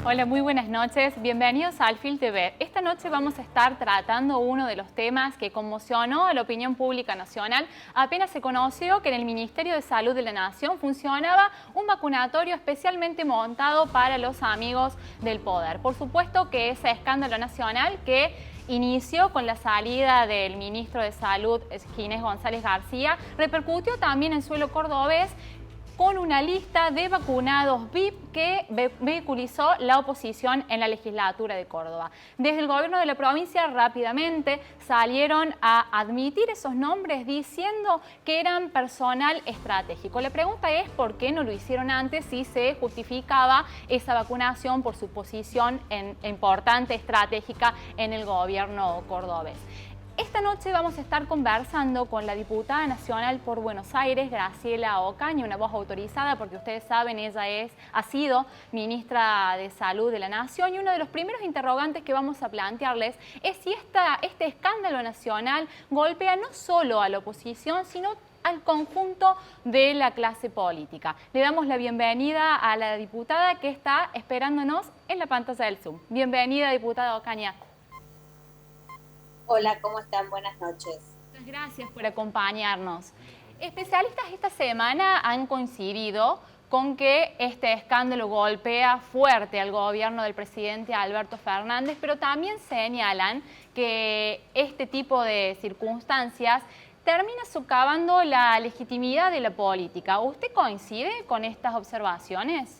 Hola, muy buenas noches. Bienvenidos a Alfil TV. Esta noche vamos a estar tratando uno de los temas que conmocionó a la opinión pública nacional. Apenas se conoció que en el Ministerio de Salud de la Nación funcionaba un vacunatorio especialmente montado para los amigos del poder. Por supuesto que ese escándalo nacional que inició con la salida del ministro de Salud, Ginés González García, repercutió también en suelo cordobés con una lista de vacunados VIP que vehiculizó la oposición en la legislatura de Córdoba. Desde el gobierno de la provincia rápidamente salieron a admitir esos nombres diciendo que eran personal estratégico. La pregunta es por qué no lo hicieron antes si se justificaba esa vacunación por su posición importante, estratégica en el gobierno cordobés. Esta noche vamos a estar conversando con la diputada nacional por Buenos Aires, Graciela Ocaña, una voz autorizada porque ustedes saben, ella ha sido ministra de Salud de la Nación, y uno de los primeros interrogantes que vamos a plantearles es si este escándalo nacional golpea no solo a la oposición, sino al conjunto de la clase política. Le damos la bienvenida a la diputada que está esperándonos en la pantalla del Zoom. Bienvenida, diputada Ocaña. Hola, ¿cómo están? Buenas noches. Muchas gracias por acompañarnos. Especialistas esta semana han coincidido con que este escándalo golpea fuerte al gobierno del presidente Alberto Fernández, pero también señalan que este tipo de circunstancias termina socavando la legitimidad de la política. ¿Usted coincide con estas observaciones?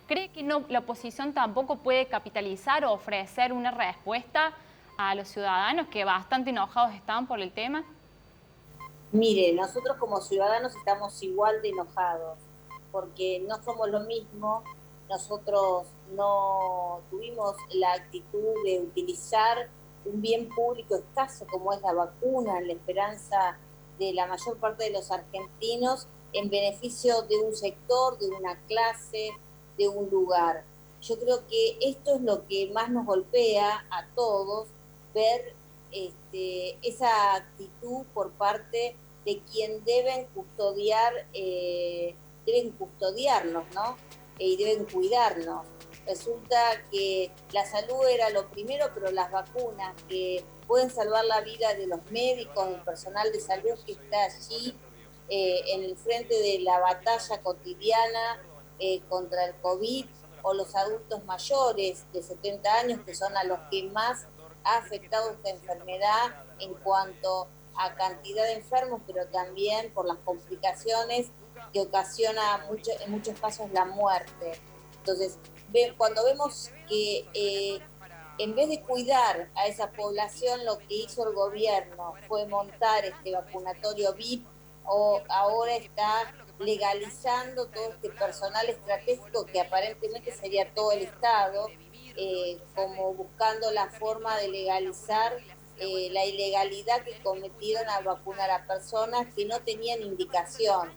¿Cree que la oposición tampoco puede capitalizar o ofrecer una respuesta a los ciudadanos que bastante enojados están por el tema? Mire, nosotros como ciudadanos estamos igual de enojados, porque no somos lo mismo. Nosotros no tuvimos la actitud de utilizar un bien público escaso como es la vacuna, en la esperanza de la mayor parte de los argentinos, en beneficio de un sector, de una clase, de un lugar. Yo creo que esto es lo que más nos golpea a todos, ver esa actitud por parte de quien deben custodiarnos, ¿no? Y deben cuidarnos. Resulta que la salud era lo primero, pero las vacunas que pueden salvar la vida de los médicos, del personal de salud que está allí en el frente de la batalla cotidiana contra el COVID, o los adultos mayores de 70 años, que son a los que más ha afectado esta enfermedad en cuanto a cantidad de enfermos, pero también por las complicaciones que ocasiona en muchos casos la muerte. Entonces, cuando vemos que en vez de cuidar a esa población, lo que hizo el gobierno fue montar este vacunatorio VIP, o ahora está legalizando todo este personal estratégico que aparentemente sería todo el Estado, como buscando la forma de legalizar la ilegalidad que cometieron al vacunar a personas que no tenían indicación.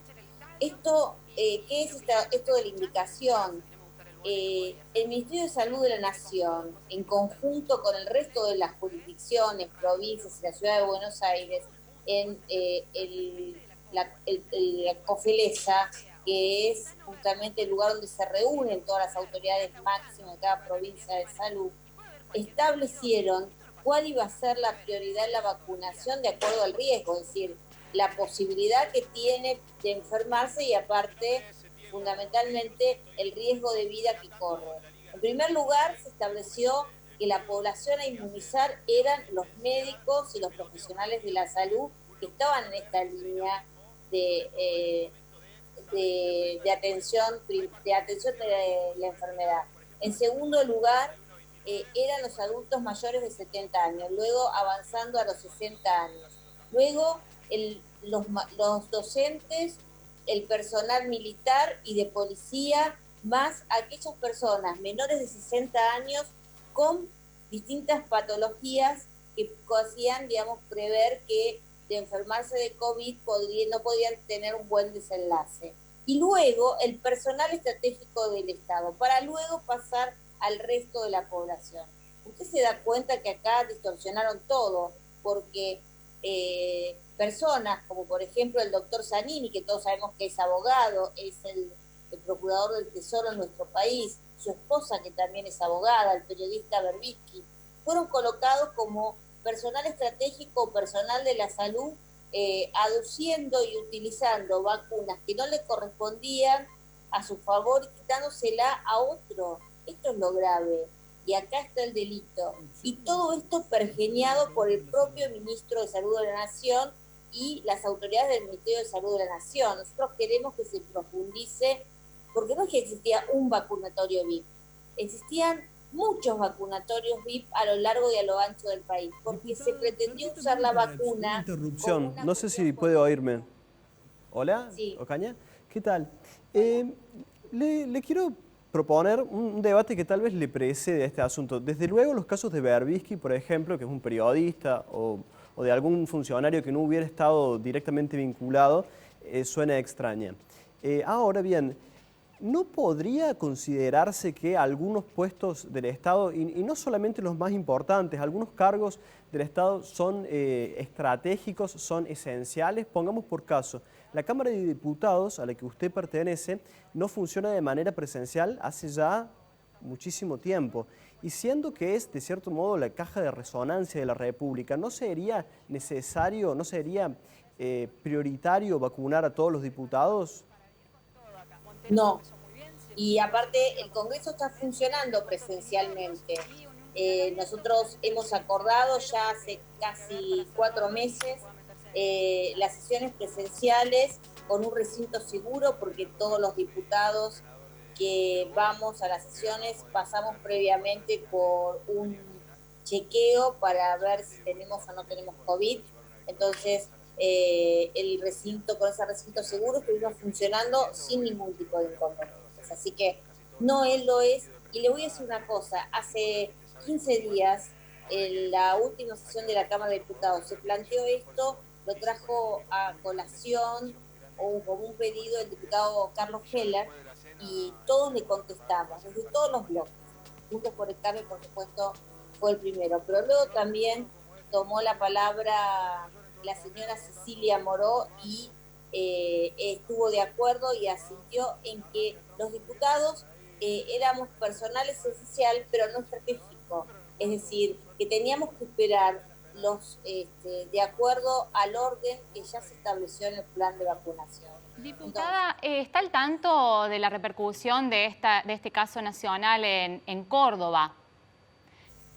¿Qué es esto de la indicación? El Ministerio de Salud de la Nación, en conjunto con el resto de las jurisdicciones, provincias y la ciudad de Buenos Aires, en la COFELESA, que es justamente el lugar donde se reúnen todas las autoridades máximas de cada provincia de salud, establecieron cuál iba a ser la prioridad en la vacunación de acuerdo al riesgo, es decir, la posibilidad que tiene de enfermarse y aparte, fundamentalmente, el riesgo de vida que corre. En primer lugar, se estableció que la población a inmunizar eran los médicos y los profesionales de la salud que estaban en esta línea de atención de la enfermedad. En segundo lugar, eran los adultos mayores de 70 años, luego avanzando a los 60 años. Luego, los docentes, el personal militar y de policía, más aquellas personas menores de 60 años con distintas patologías que hacían, digamos, prever que de enfermarse de COVID no podían tener un buen desenlace. Y luego el personal estratégico del Estado, para luego pasar al resto de la población. Usted se da cuenta que acá distorsionaron todo, porque personas como por ejemplo el doctor Zanini, que todos sabemos que es abogado, es el procurador del Tesoro en nuestro país, su esposa, que también es abogada, el periodista Berbisky, fueron colocados como personal estratégico o personal de la salud, aduciendo y utilizando vacunas que no le correspondían a su favor y quitándosela a otro. Esto es lo grave. Y acá está el delito. Y todo esto pergeñado por el propio ministro de Salud de la Nación y las autoridades del Ministerio de Salud de la Nación. Nosotros queremos que se profundice, porque no es que existía un vacunatorio VIP, existían muchos vacunatorios VIP a lo largo y a lo ancho del país, porque se pretendió usar la vacuna. Interrupción, no sé si puede oírme. Hola, sí. Ocaña, ¿qué tal? Le quiero proponer un debate que tal vez le precede a este asunto. Desde luego los casos de Berbisky, por ejemplo, que es un periodista o de algún funcionario que no hubiera estado directamente vinculado, suena extraña. Ahora bien, ¿no podría considerarse que algunos puestos del Estado, y no solamente los más importantes, algunos cargos del Estado son estratégicos, son esenciales? Pongamos por caso, la Cámara de Diputados, a la que usted pertenece, no funciona de manera presencial hace ya muchísimo tiempo. Y siendo que es, de cierto modo, la caja de resonancia de la República, ¿no sería necesario, no sería prioritario vacunar a todos los diputados? No. Y aparte, el Congreso está funcionando presencialmente. Nosotros hemos acordado ya hace casi 4 meses las sesiones presenciales con un recinto seguro, porque todos los diputados que vamos a las sesiones pasamos previamente por un chequeo para ver si tenemos o no tenemos COVID. Entonces, el recinto, con ese recinto seguro, estuvimos funcionando sin ningún tipo de inconvenientes. Así que no, él lo es. Y le voy a decir una cosa, hace 15 días, en la última sesión de la Cámara de Diputados, se planteó esto, lo trajo a colación o como un pedido el diputado Carlos Heller, y todos le contestamos, desde todos los bloques. Juntos por el Cambio, por supuesto, fue el primero, pero luego también tomó la palabra la señora Cecilia Moró y estuvo de acuerdo y asintió en que los diputados éramos personal esencial, pero no estratégico. Es decir, que teníamos que esperar de acuerdo al orden que ya se estableció en el plan de vacunación. Diputada, ¿está al tanto de la repercusión de este caso nacional en Córdoba?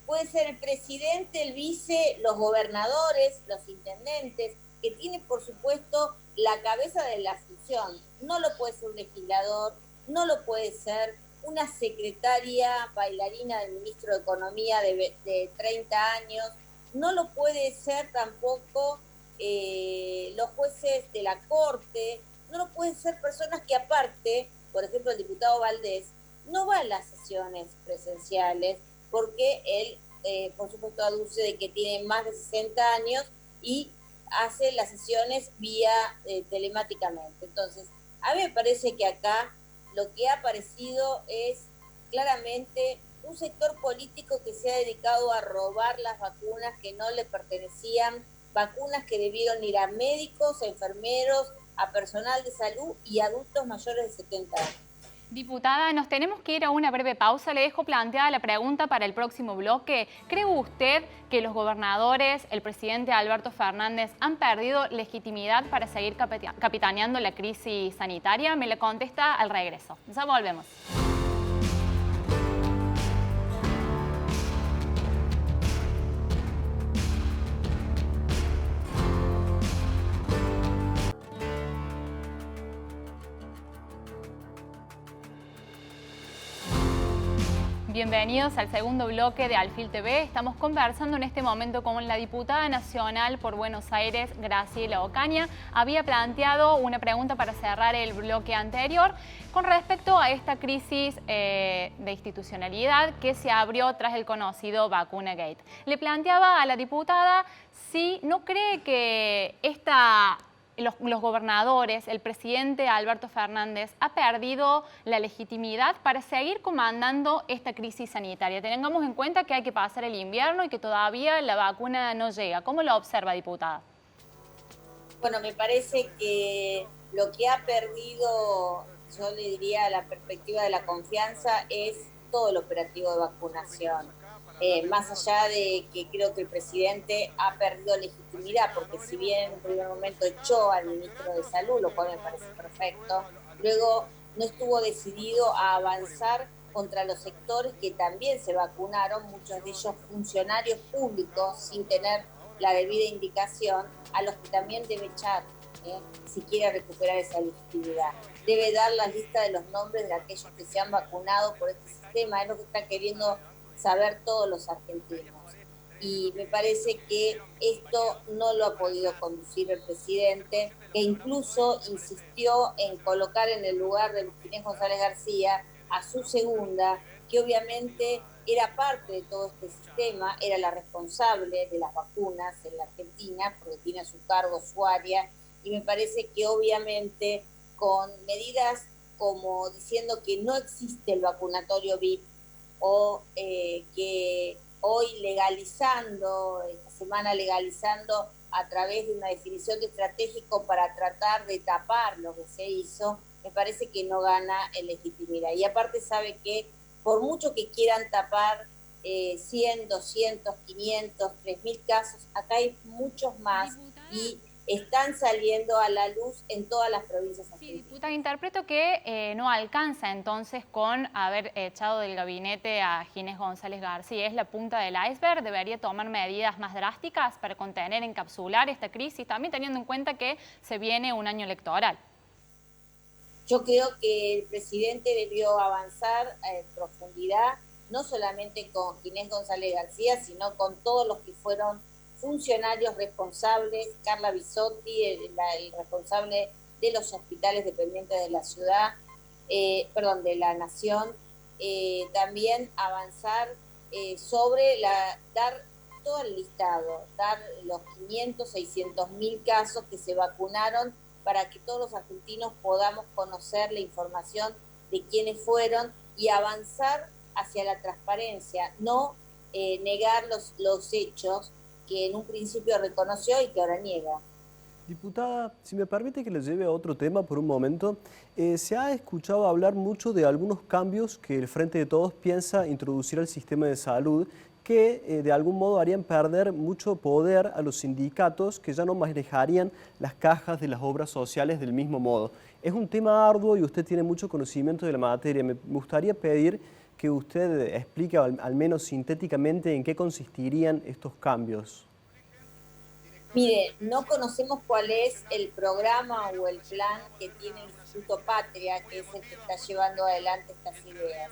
Puede ser el presidente, el vice, los gobernadores, los intendentes, que tienen, por supuesto, la cabeza de la función. No lo puede ser un legislador, no lo puede ser una secretaria bailarina del ministro de Economía de 30 años, no lo puede ser tampoco los jueces de la Corte, no lo pueden ser personas que aparte, por ejemplo el diputado Valdés, no va a las sesiones presenciales porque él, por supuesto, aduce de que tiene más de 60 años y hace las sesiones vía telemáticamente. Entonces, a mí me parece que acá lo que ha aparecido es claramente un sector político que se ha dedicado a robar las vacunas que no le pertenecían, vacunas que debieron ir a médicos, a enfermeros, a personal de salud y adultos mayores de 70 años. Diputada, nos tenemos que ir a una breve pausa. Le dejo planteada la pregunta para el próximo bloque. ¿Cree usted que los gobernadores, el presidente Alberto Fernández, han perdido legitimidad para seguir capitaneando la crisis sanitaria? Me la contesta al regreso. Ya volvemos. Bienvenidos al segundo bloque de Alfil TV. Estamos conversando en este momento con la diputada nacional por Buenos Aires, Graciela Ocaña. Había planteado una pregunta para cerrar el bloque anterior con respecto a esta crisis de institucionalidad que se abrió tras el conocido Vacunagate. Le planteaba a la diputada si no cree que los gobernadores, el presidente Alberto Fernández, ha perdido la legitimidad para seguir comandando esta crisis sanitaria. Tengamos en cuenta que hay que pasar el invierno y que todavía la vacuna no llega. ¿Cómo lo observa, diputada? Bueno, me parece que lo que ha perdido, yo le diría, la perspectiva de la confianza es todo el operativo de vacunación. Más allá de que creo que el presidente ha perdido legitimidad, porque si bien en un primer momento echó al ministro de Salud, lo cual me parece perfecto, luego no estuvo decidido a avanzar contra los sectores que también se vacunaron, muchos de ellos funcionarios públicos sin tener la debida indicación, a los que también debe echar, si quiere recuperar esa legitimidad. Debe dar la lista de los nombres de aquellos que se han vacunado por este sistema, es lo que está queriendo saber todos los argentinos. Y me parece que esto no lo ha podido conducir el presidente, que incluso insistió en colocar en el lugar de Ginés González García a su segunda, que obviamente era parte de todo este sistema, era la responsable de las vacunas en la Argentina, porque tiene a su cargo su área, y me parece que obviamente con medidas como diciendo que no existe el vacunatorio VIP, o que hoy legalizando, esta semana legalizando a través de una definición de estratégico para tratar de tapar lo que se hizo, me parece que no gana en legitimidad. Y aparte sabe que por mucho que quieran tapar 100, 200, 500, 3.000 casos, acá hay muchos más y están saliendo a la luz en todas las provincias argentinas. Sí, diputada, interpreto que no alcanza entonces con haber echado del gabinete a Ginés González García. ¿Es la punta del iceberg? ¿Debería tomar medidas más drásticas para contener, encapsular esta crisis, también teniendo en cuenta que se viene un año electoral? Yo creo que el presidente debió avanzar en profundidad, no solamente con Ginés González García, sino con todos los que fueron funcionarios responsables, Carla Bisotti, el responsable de los hospitales dependientes de la ciudad, de la nación, también avanzar sobre dar todo el listado, dar los 500, 600.000 casos que se vacunaron para que todos los argentinos podamos conocer la información de quiénes fueron y avanzar hacia la transparencia, no negar los hechos que en un principio reconoció y que ahora niega. Diputada, si me permite que le lleve a otro tema por un momento, se ha escuchado hablar mucho de algunos cambios que el Frente de Todos piensa introducir al sistema de salud que de algún modo harían perder mucho poder a los sindicatos que ya no manejarían las cajas de las obras sociales del mismo modo. Es un tema arduo y usted tiene mucho conocimiento de la materia. Me gustaría pedir que usted explique al menos sintéticamente en qué consistirían estos cambios. Mire, no conocemos cuál es el programa o el plan que tiene el Instituto Patria, que es el que está llevando adelante estas ideas.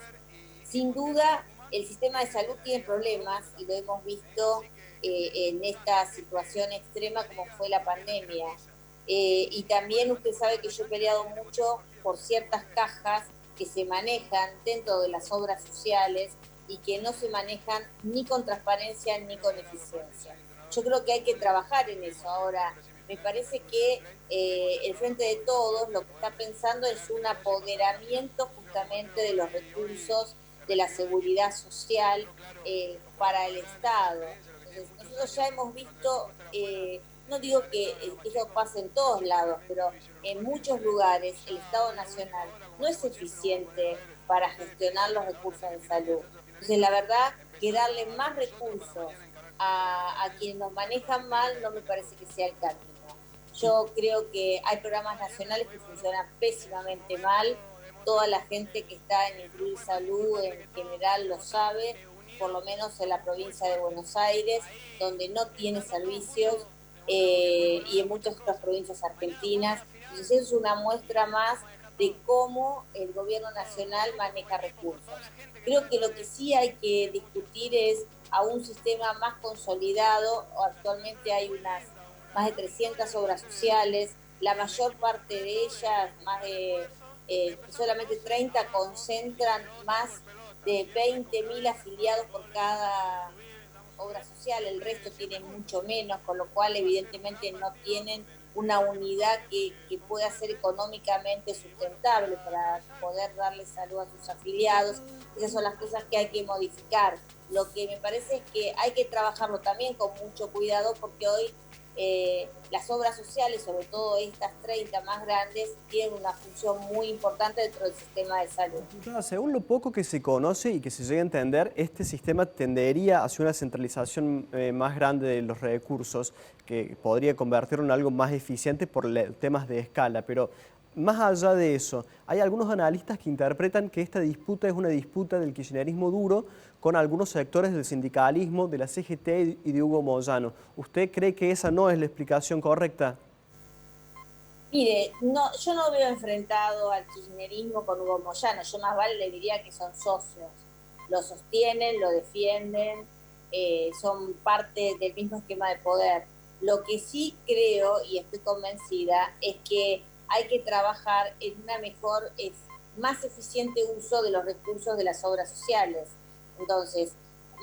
Sin duda, el sistema de salud tiene problemas y lo hemos visto en esta situación extrema como fue la pandemia. Y también usted sabe que yo he peleado mucho por ciertas cajas que se manejan dentro de las obras sociales y que no se manejan ni con transparencia ni con eficiencia. Yo creo que hay que trabajar en eso. Ahora, me parece que el Frente de Todos lo que está pensando es un apoderamiento justamente de los recursos de la seguridad social para el Estado. Entonces, nosotros ya hemos visto, no digo que eso pase en todos lados, pero en muchos lugares el Estado Nacional no es eficiente para gestionar los recursos de salud. Entonces, la verdad que darle más recursos a quienes nos manejan mal no me parece que sea el camino. Yo creo que hay programas nacionales que funcionan pésimamente mal. Toda la gente que está en Incluir Salud en general lo sabe, por lo menos en la provincia de Buenos Aires, donde no tiene servicios, y en muchas otras provincias argentinas. Entonces es una muestra más de cómo el gobierno nacional maneja recursos. Creo que lo que sí hay que discutir es a un sistema más consolidado. Actualmente hay más de 300 obras sociales, la mayor parte de ellas, más de solamente 30 concentran más de 20.000 afiliados por cada obra social, el resto tiene mucho menos, con lo cual evidentemente no tienen una unidad que pueda ser económicamente sustentable para poder darle salud a sus afiliados. Esas son las cosas que hay que modificar. Lo que me parece es que hay que trabajarlo también con mucho cuidado, porque hoy las obras sociales, sobre todo estas 30 más grandes, tienen una función muy importante dentro del sistema de salud. Según lo poco que se conoce y que se llega a entender, este sistema tendería hacia una centralización más grande de los recursos, que podría convertirlo en algo más eficiente por temas de escala, pero más allá de eso, hay algunos analistas que interpretan que esta disputa es una disputa del kirchnerismo duro con algunos sectores del sindicalismo, de la CGT y de Hugo Moyano. ¿Usted cree que esa no es la explicación correcta? Mire, no, yo no veo enfrentado al kirchnerismo con Hugo Moyano, yo más vale le diría que son socios, lo sostienen, lo defienden, son parte del mismo esquema de poder. Lo que sí creo y estoy convencida es que hay que trabajar en una mejor, más eficiente uso de los recursos de las obras sociales. Entonces,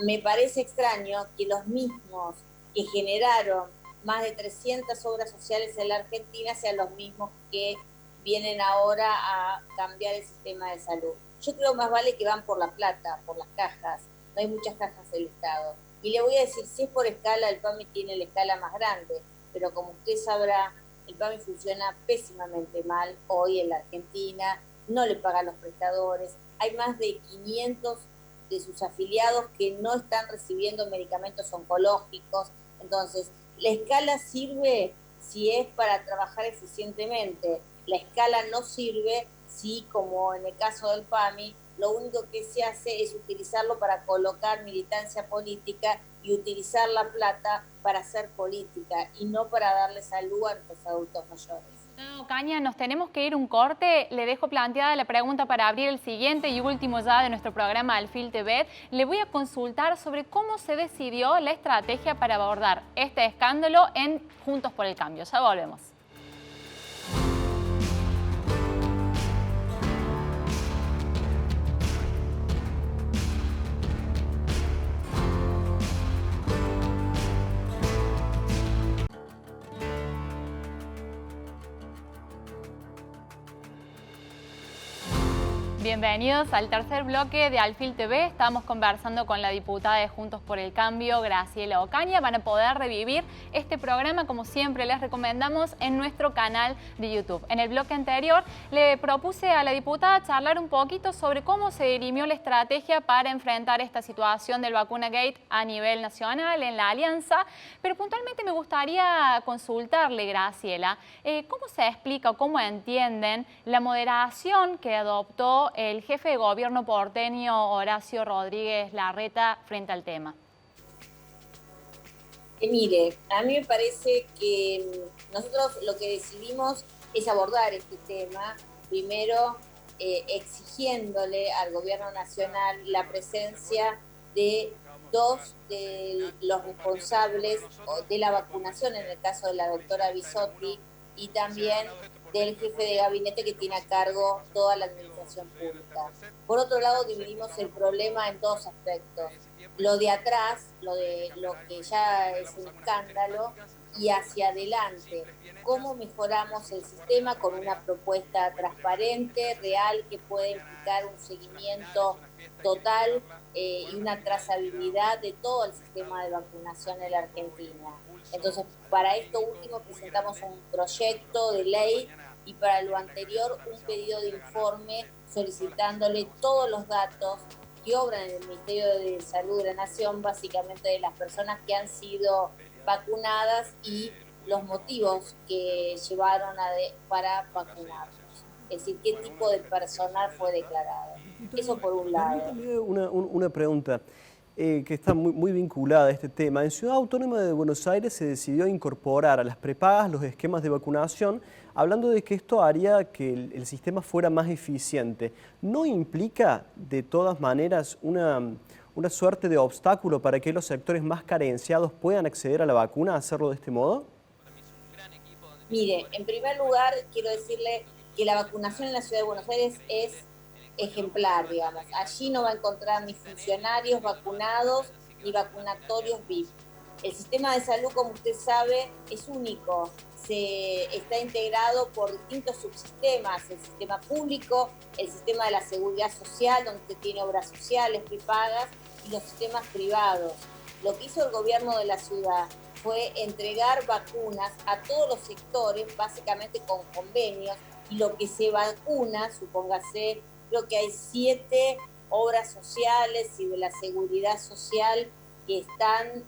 me parece extraño que los mismos que generaron más de 300 obras sociales en la Argentina sean los mismos que vienen ahora a cambiar el sistema de salud. Yo creo más vale que van por la plata, por las cajas. No hay muchas cajas del Estado. Y le voy a decir, si es por escala, el PAMI tiene la escala más grande, pero como usted sabrá, el PAMI funciona pésimamente mal hoy en la Argentina, no le pagan los prestadores, hay más de 500 de sus afiliados que no están recibiendo medicamentos oncológicos. Entonces, la escala sirve si es para trabajar eficientemente, la escala no sirve si, como en el caso del PAMI, lo único que se hace es utilizarlo para colocar militancia política y utilizar la plata para hacer política y no para darle salud a nuestros adultos mayores. Ocaña, nos tenemos que ir un corte. Le dejo planteada la pregunta para abrir el siguiente y último ya de nuestro programa Alfil TV. Le voy a consultar sobre cómo se decidió la estrategia para abordar este escándalo en Juntos por el Cambio. Ya volvemos. Bienvenidos al tercer bloque de Alfil TV. Estamos conversando con la diputada de Juntos por el Cambio, Graciela Ocaña. Van a poder revivir este programa, como siempre les recomendamos, en nuestro canal de YouTube. En el bloque anterior le propuse a la diputada charlar un poquito sobre cómo se dirimió la estrategia para enfrentar esta situación del Vacunagate a nivel nacional en la alianza, pero puntualmente me gustaría consultarle, Graciela, ¿cómo se explica o cómo entienden la moderación que adoptó el jefe de gobierno porteño Horacio Rodríguez Larreta frente al tema? Mire, a mí me parece que nosotros lo que decidimos es abordar este tema, primero exigiéndole al gobierno nacional la presencia de dos de los responsables de la vacunación, en el caso de la doctora Bisotti, y también del jefe de gabinete que tiene a cargo toda la administración pública. Por otro lado, dividimos el problema en dos aspectos. Lo de atrás, lo que ya es un escándalo, y hacia adelante. ¿Cómo mejoramos el sistema con una propuesta transparente, real, que puede implicar un seguimiento total y una trazabilidad de todo el sistema de vacunación en la Argentina? Entonces, para esto último presentamos un proyecto de ley y para lo anterior un pedido de informe solicitándole todos los datos que obran en el Ministerio de Salud de la Nación, básicamente de las personas que han sido vacunadas y los motivos que llevaron para vacunarlos. Es decir, qué tipo de personal fue declarado. Eso por un lado. Una pregunta que está muy vinculada a este tema. En Ciudad Autónoma de Buenos Aires se decidió incorporar a las prepagas los esquemas de vacunación, hablando de que esto haría que el sistema fuera más eficiente. ¿No implica, de todas maneras, una suerte de obstáculo para que los sectores más carenciados puedan acceder a la vacuna, hacerlo de este modo? Mire, en primer lugar, quiero decirle que la vacunación en la Ciudad de Buenos Aires es ejemplar, digamos. Allí no va a encontrar ni funcionarios vacunados ni vacunatorios VIP. El sistema de salud, como usted sabe, es único. Está integrado por distintos subsistemas, el sistema público, el sistema de la seguridad social, donde usted tiene obras sociales prepagas, y los sistemas privados. Lo que hizo el gobierno de la ciudad fue entregar vacunas a todos los sectores, básicamente con convenios, y lo que se vacuna, supóngase, creo que hay 7 obras sociales y de la seguridad social que han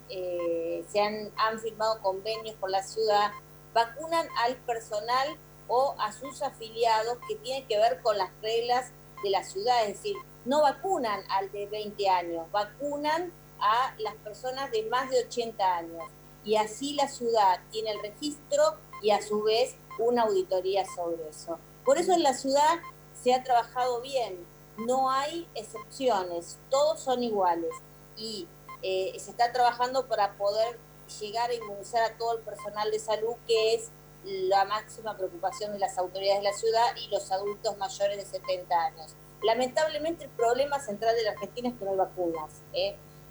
firmado convenios con la ciudad, vacunan al personal o a sus afiliados que tienen que ver con las reglas de la ciudad, es decir, no vacunan al de 20 años, vacunan a las personas de más de 80 años. Y así la ciudad tiene el registro y a su vez una auditoría sobre eso. Por eso en la ciudad se ha trabajado bien, no hay excepciones, todos son iguales y se está trabajando para poder llegar a inmunizar a todo el personal de salud, que es la máxima preocupación de las autoridades de la ciudad y los adultos mayores de 70 años. Lamentablemente el problema central de la Argentina es que no hay vacunas.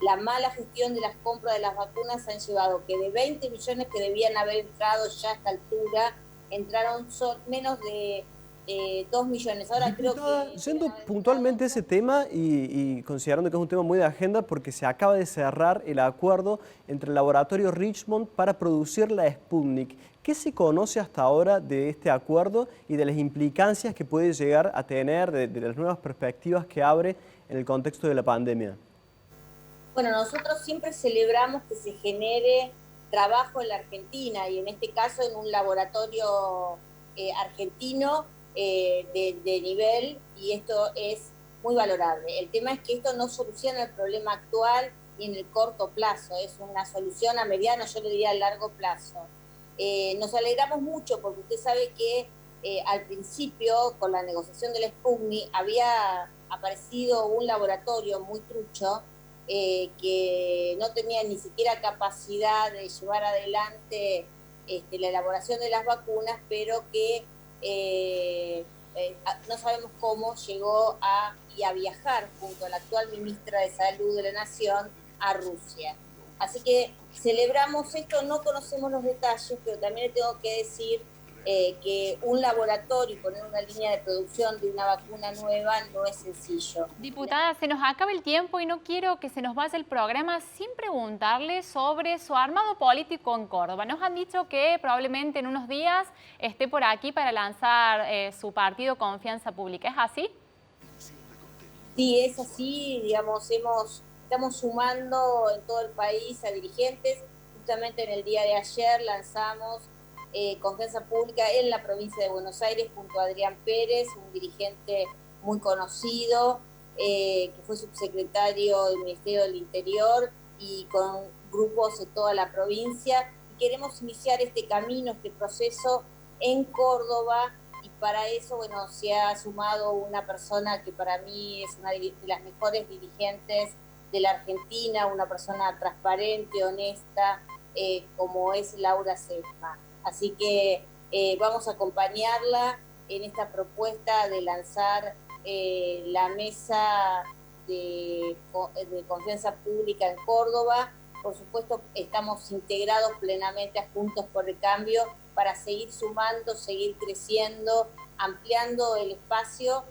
La mala gestión de las compras de las vacunas han llevado que de 20 millones que debían haber entrado ya a esta altura, entraron menos de 2 millones. Ahora Diputada, creo que... yendo puntualmente a ese tema y considerando que es un tema muy de agenda porque se acaba de cerrar el acuerdo entre el laboratorio Richmond para producir la Sputnik. ¿Qué se conoce hasta ahora de este acuerdo y de las implicancias que puede llegar a tener, de las nuevas perspectivas que abre en el contexto de la pandemia? Bueno, nosotros siempre celebramos que se genere trabajo en la Argentina y en este caso en un laboratorio argentino de nivel, y esto es muy valorable. El tema es que esto no soluciona el problema actual ni en el corto plazo, es una solución a mediano, yo le diría a largo plazo. Nos alegramos mucho porque usted sabe que al principio, con la negociación del Sputnik, había aparecido un laboratorio muy trucho que no tenía ni siquiera capacidad de llevar adelante la elaboración de las vacunas, pero que no sabemos cómo llegó a viajar junto a la actual ministra de Salud de la Nación a Rusia. Así que celebramos esto, no conocemos los detalles, pero también le tengo que decir que un laboratorio y poner una línea de producción de una vacuna nueva no es sencillo. Diputada, se nos acaba el tiempo y no quiero que se nos vaya el programa sin preguntarle sobre su armado político en Córdoba. Nos han dicho que probablemente en unos días esté por aquí para lanzar su partido Confianza Pública. ¿Es así? Sí, es así, digamos, estamos sumando en todo el país a dirigentes. Justamente en el día de ayer lanzamos Confianza Pública en la provincia de Buenos Aires junto a Adrián Pérez, un dirigente muy conocido, que fue subsecretario del Ministerio del Interior, y con grupos de toda la provincia. Y queremos iniciar este camino, este proceso en Córdoba, y para eso, bueno, se ha sumado una persona que para mí es una de las mejores dirigentes de la Argentina, una persona transparente, honesta, como es Laura Sefma. Así que vamos a acompañarla en esta propuesta de lanzar la mesa de Confianza Pública en Córdoba. Por supuesto, estamos integrados plenamente a Juntos por el Cambio para seguir sumando, seguir creciendo, ampliando el espacio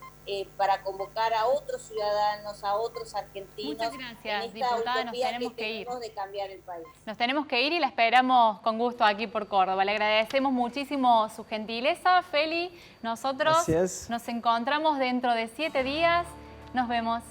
para convocar a otros ciudadanos, a otros argentinos. Muchas gracias, diputada, nos tenemos que ir. De cambiar el país. Nos tenemos que ir y la esperamos con gusto aquí por Córdoba. Le agradecemos muchísimo su gentileza, Feli. Nosotros nos encontramos dentro de 7 días. Nos vemos.